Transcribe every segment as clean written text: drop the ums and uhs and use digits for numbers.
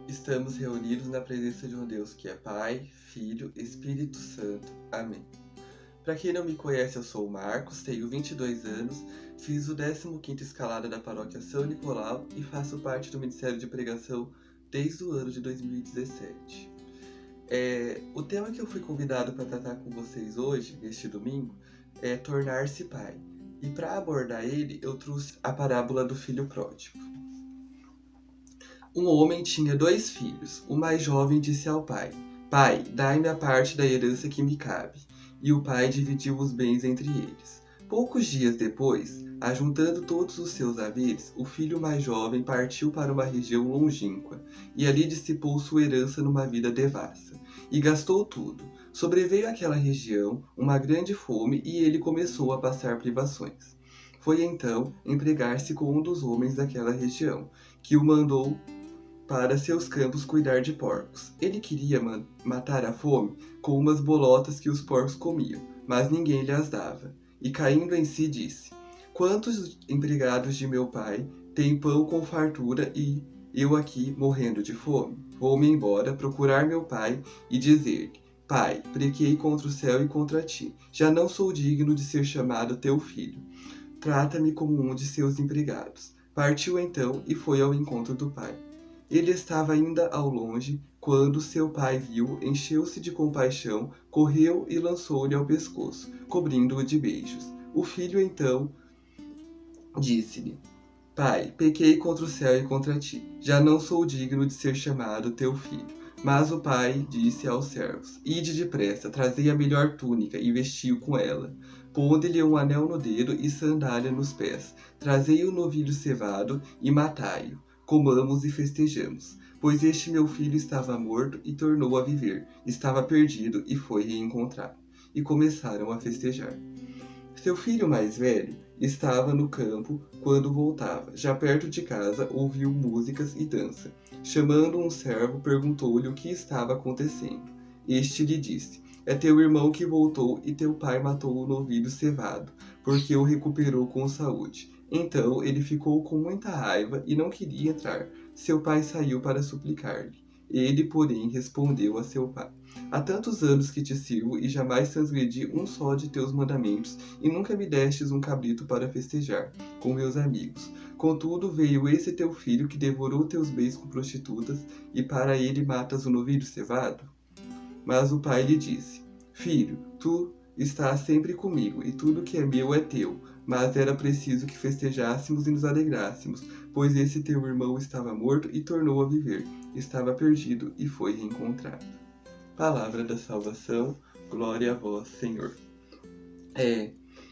Estamos reunidos na presença de um Deus que é Pai, Filho, Espírito Santo. Amém. Para quem não me conhece, eu sou o Marcos, tenho 22 anos, fiz o 15º escalada da paróquia São Nicolau e faço parte do Ministério de Pregação desde o ano de 2017. O tema que eu fui convidado para tratar com vocês hoje, neste domingo, é tornar-se pai. E para abordar ele, eu trouxe a parábola do filho pródigo. Um homem tinha 2 filhos. O mais jovem disse ao pai: Pai, dai-me a parte da herança que me cabe. E o pai dividiu os bens entre eles. Poucos dias depois, ajuntando todos os seus haveres, o filho mais jovem partiu para uma região longínqua, e ali dissipou sua herança numa vida devassa. E gastou tudo. Sobreveio àquela região uma grande fome e ele começou a passar privações. Foi então empregar-se com um dos homens daquela região, que o mandou para seus campos cuidar de porcos. Ele queria matar a fome com umas bolotas que os porcos comiam, mas ninguém lhe as dava. E caindo em si disse: Quantos empregados de meu pai têm pão com fartura e eu aqui morrendo de fome? Vou-me embora, procurar meu pai e dizer-lhe: Pai, pequei contra o céu e contra ti. Já não sou digno de ser chamado teu filho. Trata-me como um de seus empregados. Partiu então e foi ao encontro do pai. Ele estava ainda ao longe, quando seu pai viu, encheu-se de compaixão, correu e lançou-lhe ao pescoço, cobrindo-o de beijos. O filho então disse-lhe: Pai, pequei contra o céu e contra ti. Já não sou digno de ser chamado teu filho. Mas o pai disse aos servos: Ide depressa, trazei a melhor túnica e vestiu com ela. Ponde-lhe um anel no dedo e sandália nos pés. Trazei o novilho cevado e matai-o. Comamos e festejamos. Pois este meu filho estava morto e tornou a viver. Estava perdido e foi reencontrado. E começaram a festejar. Seu filho mais velho estava no campo quando voltava. Já perto de casa, ouviu músicas e dança. Chamando um servo, perguntou-lhe o que estava acontecendo. Este lhe disse: É teu irmão que voltou e teu pai matou o novilho cevado, porque o recuperou com saúde. Então ele ficou com muita raiva e não queria entrar. Seu pai saiu para suplicar-lhe. Ele, porém, respondeu a seu pai: Há tantos anos que te sirvo e jamais transgredi um só de teus mandamentos, e nunca me destes um cabrito para festejar com meus amigos. Contudo, veio esse teu filho que devorou teus bens com prostitutas, e para ele matas o novilho cevado? Mas o pai lhe disse: Filho, tu estás sempre comigo, e tudo que é meu é teu. Mas era preciso que festejássemos e nos alegrássemos, pois esse teu irmão estava morto e tornou a viver, estava perdido e foi reencontrado. Palavra da salvação, glória a vós, Senhor.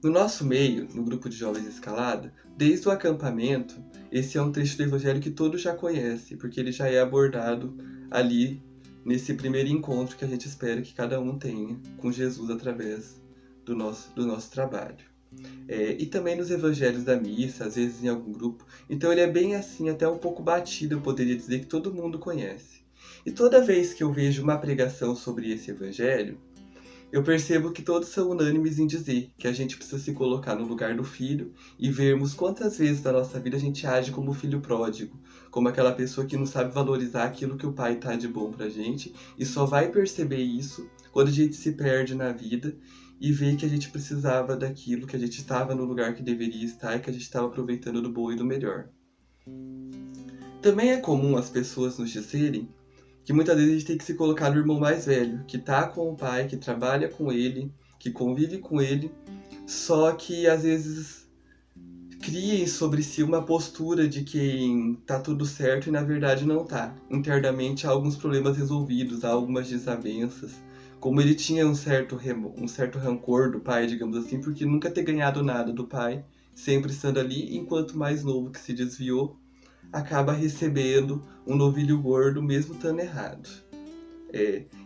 No nosso meio, no grupo de jovens escalada, desde o acampamento, esse é um trecho do Evangelho que todos já conhecem, porque ele já é abordado ali nesse primeiro encontro que a gente espera que cada um tenha com Jesus através do nosso trabalho. E também nos evangelhos da missa, às vezes em algum grupo. Então ele é bem assim, até um pouco batido, eu poderia dizer, que todo mundo conhece. E toda vez que eu vejo uma pregação sobre esse evangelho, eu percebo que todos são unânimes em dizer que a gente precisa se colocar no lugar do filho e vermos quantas vezes na nossa vida a gente age como filho pródigo, como aquela pessoa que não sabe valorizar aquilo que o pai tá de bom pra gente e só vai perceber isso quando a gente se perde na vida e vê que a gente precisava daquilo, que a gente estava no lugar que deveria estar e que a gente estava aproveitando do bom e do melhor. Também é comum as pessoas nos dizerem que muitas vezes a gente tem que se colocar no irmão mais velho, que tá com o pai, que trabalha com ele, que convive com ele, só que às vezes criem sobre si uma postura de quem tá tudo certo e na verdade não tá. Internamente há alguns problemas resolvidos, há algumas desavenças. Como ele tinha um certo rancor do pai, digamos assim, porque nunca ter ganhado nada do pai, sempre estando ali, enquanto mais novo que se desviou, acaba recebendo um novilho gordo mesmo estando errado.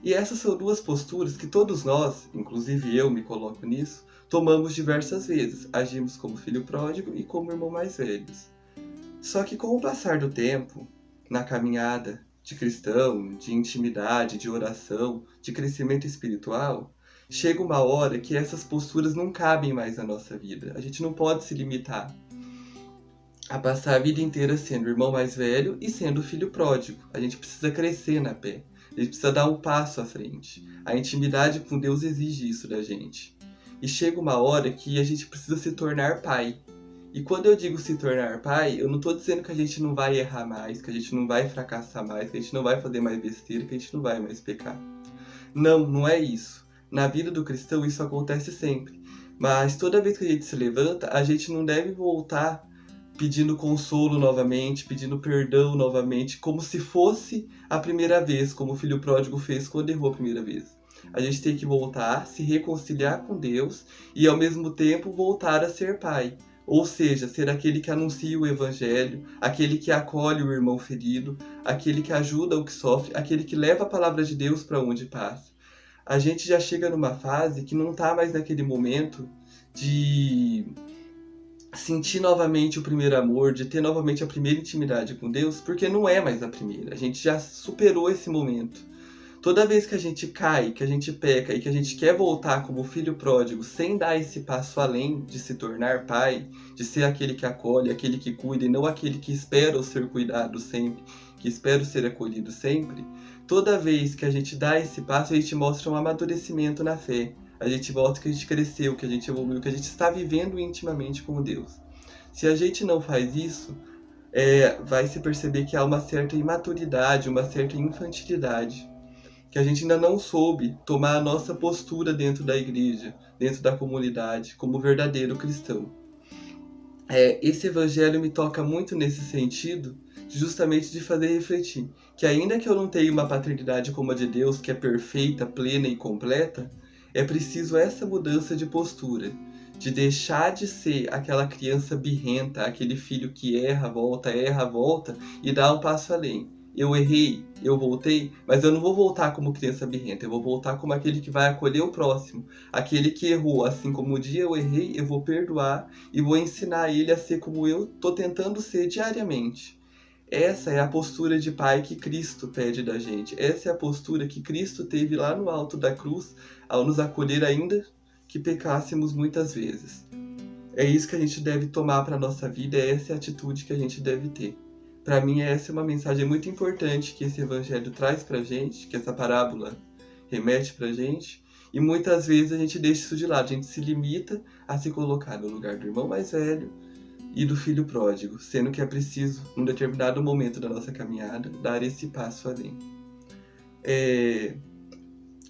E essas são duas posturas que todos nós, inclusive eu me coloco nisso, tomamos diversas vezes. Agimos como filho pródigo e como irmão mais velhos. Só que com o passar do tempo, na caminhada de cristão, de intimidade, de oração, de crescimento espiritual, chega uma hora que essas posturas não cabem mais na nossa vida. A gente não pode se limitar a passar a vida inteira sendo o irmão mais velho e sendo o filho pródigo. A gente precisa crescer na fé. A gente precisa dar um passo à frente. A intimidade com Deus exige isso da gente. E chega uma hora que a gente precisa se tornar pai. E quando eu digo se tornar pai, eu não estou dizendo que a gente não vai errar mais, que a gente não vai fracassar mais, que a gente não vai fazer mais besteira, que a gente não vai mais pecar. Não, não é isso. Na vida do cristão isso acontece sempre. Mas toda vez que a gente se levanta, a gente não deve voltar pedindo consolo novamente, pedindo perdão novamente, como se fosse a primeira vez, como o filho pródigo fez quando errou a primeira vez. A gente tem que voltar, se reconciliar com Deus e ao mesmo tempo voltar a ser pai. Ou seja, ser aquele que anuncia o evangelho, aquele que acolhe o irmão ferido, aquele que ajuda o que sofre, aquele que leva a palavra de Deus para onde passa. A gente já chega numa fase que não está mais naquele momento de sentir novamente o primeiro amor, de ter novamente a primeira intimidade com Deus, porque não é mais a primeira. A gente já superou esse momento. Toda vez que a gente cai, que a gente peca e que a gente quer voltar como filho pródigo sem dar esse passo além de se tornar pai, de ser aquele que acolhe, aquele que cuida e não aquele que espera o ser cuidado sempre, que espera o ser acolhido sempre, toda vez que a gente dá esse passo, a gente mostra um amadurecimento na fé. A gente mostra que a gente cresceu, que a gente evoluiu, que a gente está vivendo intimamente com Deus. Se a gente não faz isso, vai se perceber que há uma certa imaturidade, uma certa infantilidade, que a gente ainda não soube tomar a nossa postura dentro da igreja, dentro da comunidade, como verdadeiro cristão. Esse evangelho me toca muito nesse sentido, justamente de fazer refletir, que ainda que eu não tenha uma paternidade como a de Deus, que é perfeita, plena e completa, é preciso essa mudança de postura, de deixar de ser aquela criança birrenta, aquele filho que erra, volta, e dá um passo além. Eu errei, eu voltei, mas eu não vou voltar como criança birrenta, eu vou voltar como aquele que vai acolher o próximo, aquele que errou, assim como um dia eu errei, eu vou perdoar e vou ensinar ele a ser como eu estou tentando ser diariamente. Essa é a postura de pai que Cristo pede da gente. Essa é a postura que Cristo teve lá no alto da cruz, ao nos acolher ainda que pecássemos muitas vezes. É isso que a gente deve tomar para a nossa vida, essa é a atitude que a gente deve ter. Para mim, essa é uma mensagem muito importante que esse evangelho traz para a gente, que essa parábola remete para a gente, e muitas vezes a gente deixa isso de lado, a gente se limita a se colocar no lugar do irmão mais velho e do filho pródigo, sendo que é preciso, num determinado momento da nossa caminhada, dar esse passo além.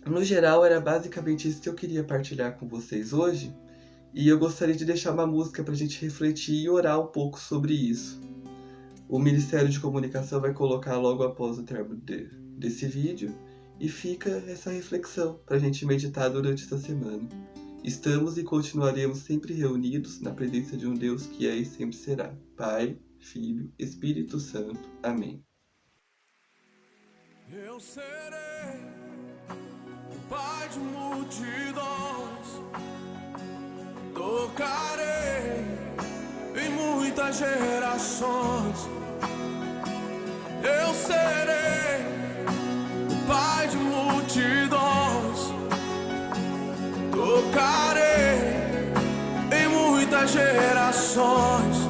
No geral, era basicamente isso que eu queria partilhar com vocês hoje, e eu gostaria de deixar uma música para a gente refletir e orar um pouco sobre isso. O Ministério de Comunicação vai colocar logo após o término desse vídeo, e fica essa reflexão para a gente meditar durante essa semana. Estamos e continuaremos sempre reunidos na presença de um Deus que é e sempre será. Pai, Filho, Espírito Santo. Amém. Eu serei o pai de multidões, tocarei em muitas gerações. Eu serei o pai de multidões, tocarei em muitas gerações.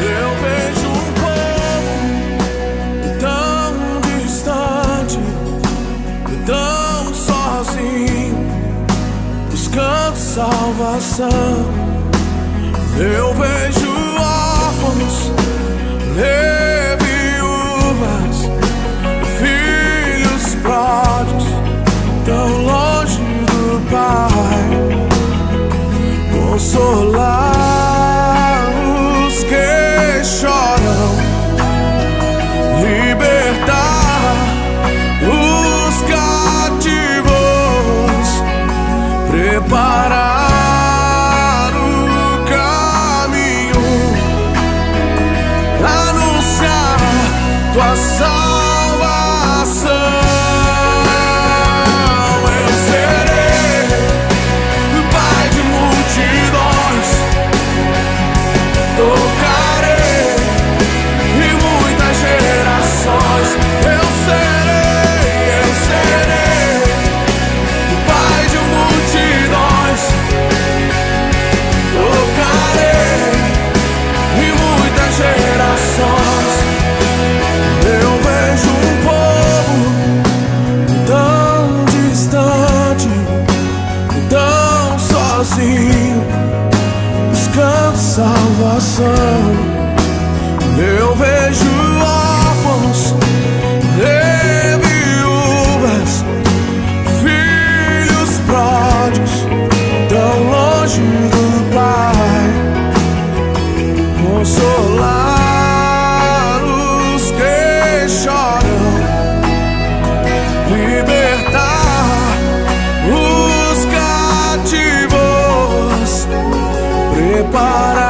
Eu vejo um povo tão distante, tão sozinho, buscando salvação. Eu vejo órfãos, viúvas, filhos pródigos, tão longe do Pai. Consolar os que choram, libertar os cativos, preparar o caminho, anunciar tua salvação. Eu serei o pai de multidões, para